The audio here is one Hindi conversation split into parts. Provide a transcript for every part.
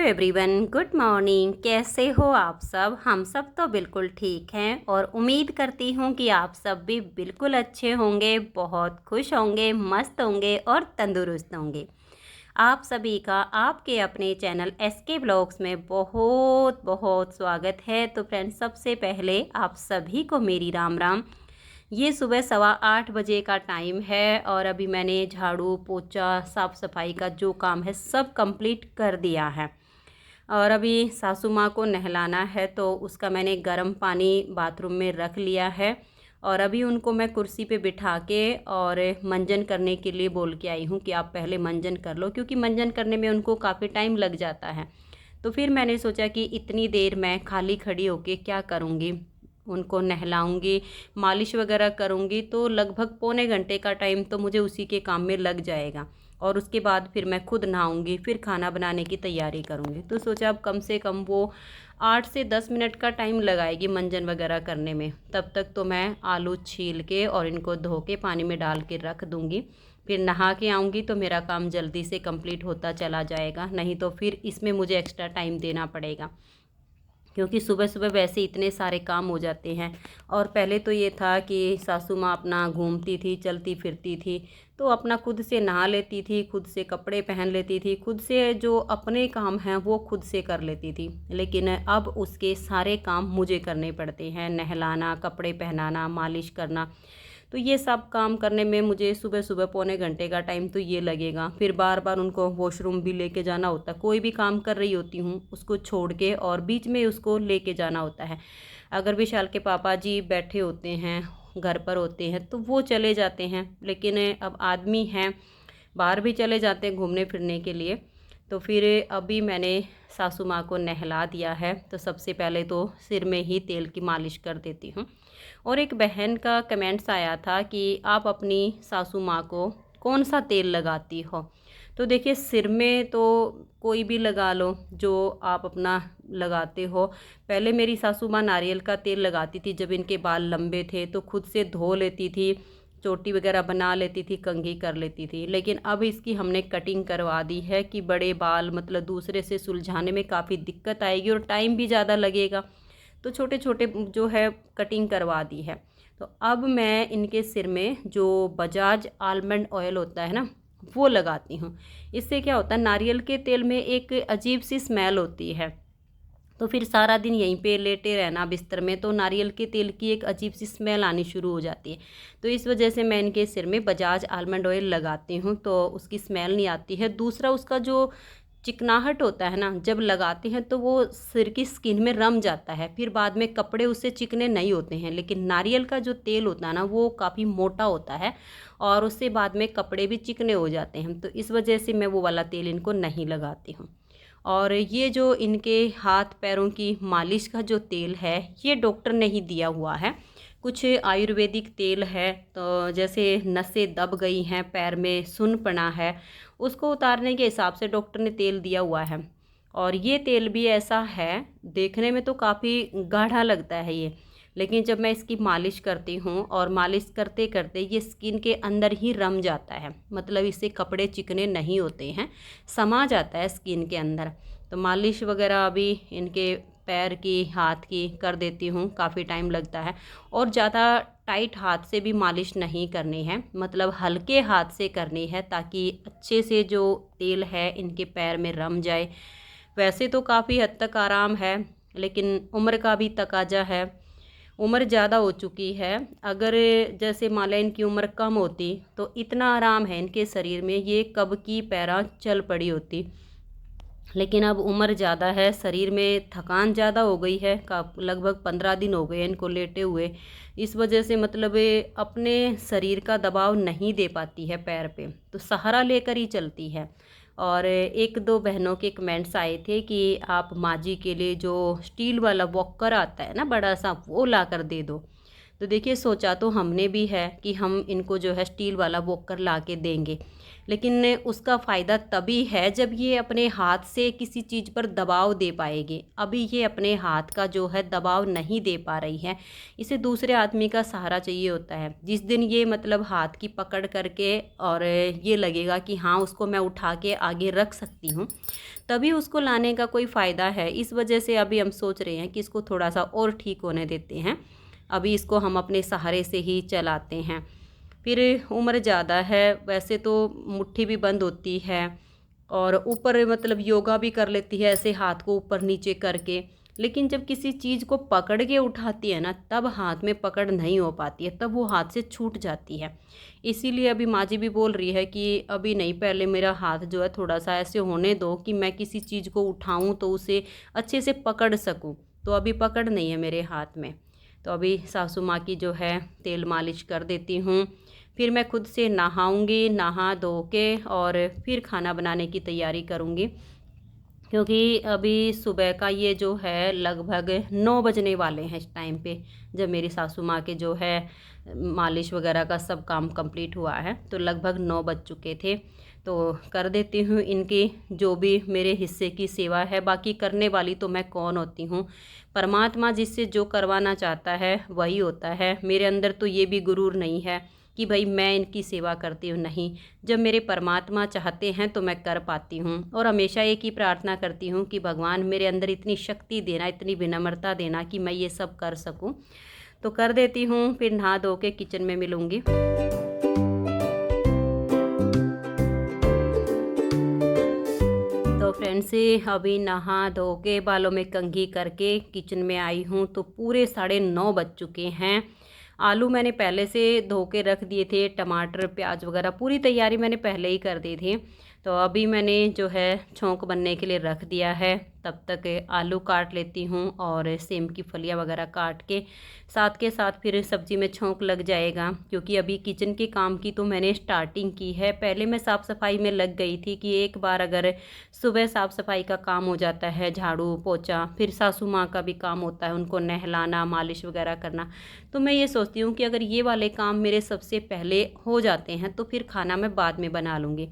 Hello everyone, good morning. कैसे हो आप सब? हम सब तो बिल्कुल ठीक हैं और उम्मीद करती हूँ कि आप सब भी बिल्कुल अच्छे होंगे, बहुत खुश होंगे, मस्त होंगे और तंदुरुस्त होंगे। आप सभी का आपके अपने चैनल एसके ब्लॉग्स में बहुत बहुत स्वागत है। तो फ्रेंड्स, सबसे पहले आप सभी को मेरी राम राम। ये सुबह 8:15 बजे का टाइम है और अभी मैंने झाड़ू पोछा साफ़ सफाई का जो काम है सब कंप्लीट कर दिया है। और अभी सासू माँ को नहलाना है तो उसका मैंने गर्म पानी बाथरूम में रख लिया है। और अभी उनको मैं कुर्सी पे बिठा के और मंजन करने के लिए बोल के आई हूँ कि आप पहले मंजन कर लो, क्योंकि मंजन करने में उनको काफ़ी टाइम लग जाता है। तो फिर मैंने सोचा कि इतनी देर मैं खाली खड़ी होके क्या करूँगी, उनको नहलाऊंगी, मालिश वगैरह करूंगी, तो लगभग पौने घंटे का टाइम तो मुझे उसी के काम में लग जाएगा। और उसके बाद फिर मैं खुद नहाऊंगी, फिर खाना बनाने की तैयारी करूंगी। तो सोचा अब कम से कम वो 8 से 10 मिनट का टाइम लगाएगी मंजन वगैरह करने में। तब तक तो मैं आलू छील के और इनको धो के पानी में डाल के रख दूंगी। फिर नहा के आऊँगी तो मेरा काम जल्दी से कंप्लीट होता चला जाएगा, नहीं तो फिर इसमें मुझे एक्स्ट्रा टाइम देना पड़ेगा, क्योंकि सुबह सुबह वैसे इतने सारे काम हो जाते हैं। और पहले तो ये था कि सासू माँ अपना घूमती थी, चलती फिरती थी, तो अपना खुद से नहा लेती थी, खुद से कपड़े पहन लेती थी, खुद से जो अपने काम हैं वो खुद से कर लेती थी। लेकिन अब उसके सारे काम मुझे करने पड़ते हैं, नहलाना, कपड़े पहनाना, मालिश करना। तो ये सब काम करने में मुझे सुबह सुबह पौने घंटे का टाइम तो ये लगेगा। फिर बार बार उनको वॉशरूम भी लेके जाना होता है, कोई भी काम कर रही होती हूँ उसको छोड़ के और बीच में उसको लेके जाना होता है। अगर विशाल के पापा जी बैठे होते हैं, घर पर होते हैं, तो वो चले जाते हैं, लेकिन अब आदमी हैं, बाहर भी चले जाते हैं घूमने फिरने के लिए। तो फिर अभी मैंने सासू माँ को नहला दिया है, तो सबसे पहले तो सिर में ही तेल की मालिश कर देती हूँ। और एक बहन का कमेंट्स आया था कि आप अपनी सासू माँ को कौन सा तेल लगाती हो। तो देखिए, सिर में तो कोई भी लगा लो जो आप अपना लगाते हो। पहले मेरी सासू माँ नारियल का तेल लगाती थी, जब इनके बाल लंबे थे तो खुद से धो लेती थी, चोटी वगैरह बना लेती थी, कंघी कर लेती थी। लेकिन अब इसकी हमने कटिंग करवा दी है कि बड़े बाल मतलब दूसरे से सुलझाने में काफ़ी दिक्कत आएगी और टाइम भी ज़्यादा लगेगा, तो छोटे छोटे जो है कटिंग करवा दी है। तो अब मैं इनके सिर में जो बजाज आलमंड ऑयल होता है ना, वो लगाती हूँ। इससे क्या होता है, नारियल के तेल में एक अजीब सी स्मेल होती है, तो फिर सारा दिन यहीं पे लेटे रहना बिस्तर में, तो नारियल के तेल की एक अजीब सी स्मेल आनी शुरू हो जाती है। तो इस वजह से मैं इनके सिर में बजाज आलमंड ऑयल लगाती हूँ, तो उसकी स्मेल नहीं आती है। दूसरा, उसका जो चिकनाहट होता है ना, जब लगाते हैं तो वो सिर की स्किन में रम जाता है, फिर बाद में कपड़े उससे चिकने नहीं होते हैं। लेकिन नारियल का जो तेल होता है ना, वो काफ़ी मोटा होता है और उससे बाद में कपड़े भी चिकने हो जाते हैं। तो इस वजह से मैं वो वाला तेल इनको नहीं लगाती हूँ। और ये जो इनके हाथ पैरों की मालिश का जो तेल है, ये डॉक्टर ने ही दिया हुआ है। कुछ आयुर्वेदिक तेल है, तो जैसे नसें दब गई हैं, पैर में सुन्नपना है, उसको उतारने के हिसाब से डॉक्टर ने तेल दिया हुआ है। और ये तेल भी ऐसा है, देखने में तो काफ़ी गाढ़ा लगता है ये, लेकिन जब मैं इसकी मालिश करती हूँ और मालिश करते करते ये स्किन के अंदर ही रम जाता है, मतलब इससे कपड़े चिकने नहीं होते हैं, समा जाता है स्किन के अंदर। तो मालिश वगैरह अभी इनके पैर की, हाथ की कर देती हूँ, काफ़ी टाइम लगता है। और ज़्यादा टाइट हाथ से भी मालिश नहीं करनी है, मतलब हल्के हाथ से करनी है, ताकि अच्छे से जो तेल है इनके पैर में रम जाए। वैसे तो काफ़ी हद तक आराम है, लेकिन उम्र का भी तकाजा है, उम्र ज़्यादा हो चुकी है। अगर जैसे मान लें इनकी उम्र कम होती तो इतना आराम है इनके शरीर में, ये कब की पैरा चल पड़ी होती। लेकिन अब उम्र ज़्यादा है, शरीर में थकान ज़्यादा हो गई है, का लगभग 15 दिन हो गए हैं इनको लेटे हुए। इस वजह से मतलब ये अपने शरीर का दबाव नहीं दे पाती है पैर पे, तो सहारा लेकर ही चलती है। और एक दो बहनों के कमेंट्स आए थे कि आप माँ जी के लिए जो स्टील वाला वॉकर आता है ना बड़ा सा, वो ला कर दे दो। तो देखिए सोचा तो हमने भी है कि हम इनको जो है स्टील वाला वॉकर ला के देंगे, लेकिन उसका फ़ायदा तभी है जब ये अपने हाथ से किसी चीज़ पर दबाव दे पाएगी। अभी ये अपने हाथ का जो है दबाव नहीं दे पा रही है, इसे दूसरे आदमी का सहारा चाहिए होता है। जिस दिन ये मतलब हाथ की पकड़ करके और ये लगेगा कि हाँ उसको मैं उठा के आगे रख सकती हूँ, तभी उसको लाने का कोई फ़ायदा है। इस वजह से अभी हम सोच रहे हैं कि इसको थोड़ा सा और ठीक होने देते हैं। अभी इसको हम अपने सहारे से ही चलाते हैं। फिर उम्र ज़्यादा है, वैसे तो मुट्ठी भी बंद होती है और ऊपर मतलब योगा भी कर लेती है ऐसे हाथ को ऊपर नीचे करके, लेकिन जब किसी चीज़ को पकड़ के उठाती है ना, तब हाथ में पकड़ नहीं हो पाती है, तब वो हाथ से छूट जाती है। इसीलिए अभी माँ जी भी बोल रही है कि अभी नहीं, पहले मेरा हाथ जो है थोड़ा सा ऐसे होने दो कि मैं किसी चीज़ को उठाऊँ तो उसे अच्छे से पकड़ सकूँ। तो अभी पकड़ नहीं है मेरे हाथ में। तो अभी सासू माँ की जो है तेल मालिश कर देती हूँ, फिर मैं खुद से नहाऊंगी, नहा धो के और फिर खाना बनाने की तैयारी करूँगी, क्योंकि अभी सुबह का ये जो है लगभग 9 बजने वाले हैं इस टाइम पे, जब मेरी सासू माँ के जो है मालिश वगैरह का सब काम कंप्लीट हुआ है, तो लगभग 9 बज चुके थे। तो कर देती हूँ इनकी जो भी मेरे हिस्से की सेवा है। बाकी करने वाली तो मैं कौन होती हूँ, परमात्मा जिससे जो करवाना चाहता है वही होता है। मेरे अंदर तो ये भी गुरूर नहीं है कि भाई मैं इनकी सेवा करती हूँ, नहीं। जब मेरे परमात्मा चाहते हैं तो मैं कर पाती हूँ। और हमेशा एक ही प्रार्थना करती हूँ कि भगवान मेरे अंदर इतनी शक्ति देना, इतनी विनम्रता देना कि मैं ये सब कर सकूँ। तो कर देती हूँ, फिर नहा धो के किचन में मिलूँगी। तो फ्रेंड्स अभी नहा धो के बालों में कंघी करके किचन में आई हूँ, तो पूरे 9:30 बज चुके हैं। आलू मैंने पहले से धो के रख दिए थे, टमाटर प्याज वगैरह पूरी तैयारी मैंने पहले ही कर दी थी। तो अभी मैंने जो है छौंक बनने के लिए रख दिया है। तब तक आलू काट लेती हूँ और सेम की फलियाँ वगैरह काट के साथ फिर सब्ज़ी में छौंक लग जाएगा, क्योंकि अभी किचन के काम की तो मैंने स्टार्टिंग की है। पहले मैं साफ़ सफाई में लग गई थी कि एक बार अगर सुबह साफ़ सफाई का काम हो जाता है, झाड़ू पोछा, फिर सासू माँ का भी काम होता है, उनको नहलाना मालिश वगैरह करना। तो मैं ये सोचती हूँ कि अगर ये वाले काम मेरे सबसे पहले हो जाते हैं तो फिर खाना मैं बाद में बना लूँगी।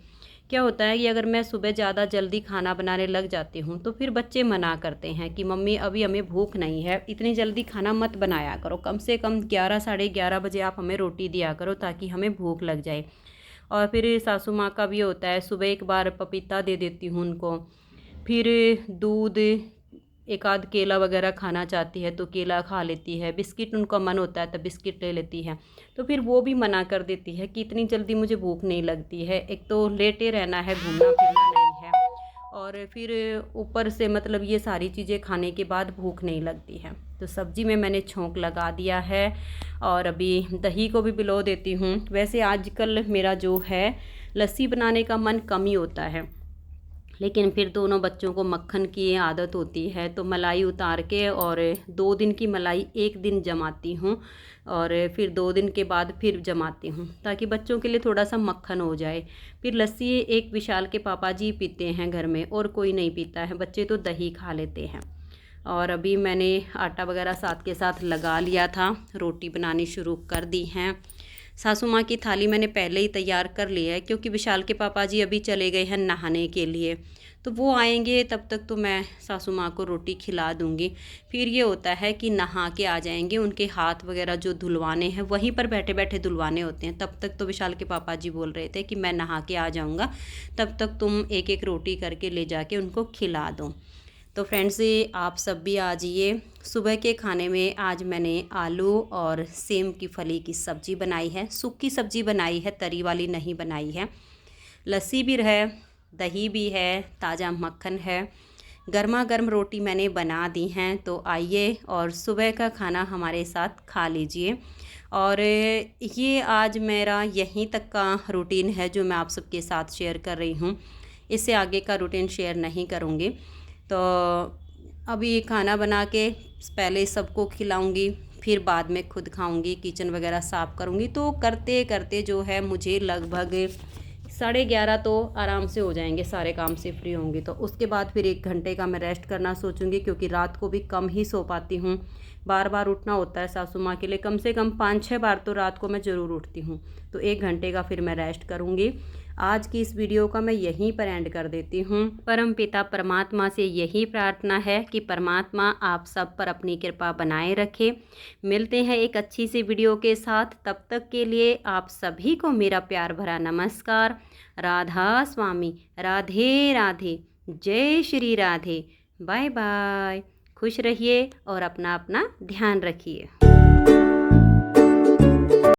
क्या होता है कि अगर मैं सुबह ज़्यादा जल्दी खाना बनाने लग जाती हूँ तो फिर बच्चे मना करते हैं कि मम्मी अभी हमें भूख नहीं है, इतनी जल्दी खाना मत बनाया करो, कम से कम 11 साढ़े 11 बजे आप हमें रोटी दिया करो ताकि हमें भूख लग जाए। और फिर सासू माँ का भी होता है, सुबह एक बार पपीता दे देती हूँ उनको, फिर दूध, एक आध केला वगैरह खाना चाहती है तो केला खा लेती है, बिस्किट उनका मन होता है तो बिस्किट ले लेती है। तो फिर वो भी मना कर देती है कि इतनी जल्दी मुझे भूख नहीं लगती है, एक तो लेटे रहना है, घूमना फिरना नहीं है, और फिर ऊपर से मतलब ये सारी चीज़ें खाने के बाद भूख नहीं लगती है। तो सब्ज़ी में मैंने छौंक लगा दिया है और अभी दही को भी भिगो देती हूँ। वैसे आजकल मेरा जो है लस्सी बनाने का मन कम ही होता है, लेकिन फिर दोनों बच्चों को मक्खन की आदत होती है तो मलाई उतार के और 2 दिन की मलाई एक दिन जमाती हूँ और फिर 2 दिन के बाद फिर जमाती हूँ ताकि बच्चों के लिए थोड़ा सा मक्खन हो जाए। फिर लस्सी एक विशाल के पापा जी पीते हैं घर में, और कोई नहीं पीता है, बच्चे तो दही खा लेते हैं। और अभी मैंने आटा वगैरह साथ के साथ लगा लिया था, रोटी बनानी शुरू कर दी हैं। सासू माँ की थाली मैंने पहले ही तैयार कर ली है, क्योंकि विशाल के पापा जी अभी चले गए हैं नहाने के लिए, तो वो आएंगे तब तक तो मैं सासू माँ को रोटी खिला दूँगी। फिर ये होता है कि नहा के आ जाएंगे, उनके हाथ वगैरह जो धुलवाने हैं वहीं पर बैठे बैठे धुलवाने होते हैं। तब तक तो विशाल के पापा जी बोल रहे थे कि मैं नहा के आ जाऊँगा, तब तक तुम एक एक रोटी करके ले जाके उनको खिला दो। तो फ्रेंड्स आप सब भी आ जाइए। सुबह के खाने में आज मैंने आलू और सेम की फली की सब्ज़ी बनाई है, सूखी सब्ज़ी बनाई है, तरी वाली नहीं बनाई है। लस्सी भी है, दही भी है, ताज़ा मक्खन है, गर्मा गर्म रोटी मैंने बना दी हैं। तो आइए और सुबह का खाना हमारे साथ खा लीजिए। और ये आज मेरा यहीं तक का रूटीन है जो मैं आप सबके साथ शेयर कर रही हूँ, इससे आगे का रूटीन शेयर नहीं करूँगी। तो अभी खाना बना के पहले सबको खिलाऊंगी, फिर बाद में खुद खाऊंगी, किचन वगैरह साफ़ करूंगी। तो करते करते जो है मुझे लगभग 11:30 तो आराम से हो जाएंगे, सारे काम से फ्री होंगी। तो उसके बाद फिर 1 घंटे का मैं रेस्ट करना सोचूंगी, क्योंकि रात को भी कम ही सो पाती हूँ। बार बार उठना होता है सासू माँ के लिए, कम से कम 5-6 बार तो रात को मैं ज़रूर उठती हूँ। तो 1 घंटे का फिर मैं रेस्ट करूँगी। आज की इस वीडियो का मैं यहीं पर एंड कर देती हूँ। परमपिता परमात्मा से यही प्रार्थना है कि परमात्मा आप सब पर अपनी कृपा बनाए रखे। मिलते हैं एक अच्छी सी वीडियो के साथ, तब तक के लिए आप सभी को मेरा प्यार भरा नमस्कार। राधा स्वामी, राधे राधे, जय श्री राधे। Bye bye. खुश रहिए और अपना अपना ध्यान रखिए।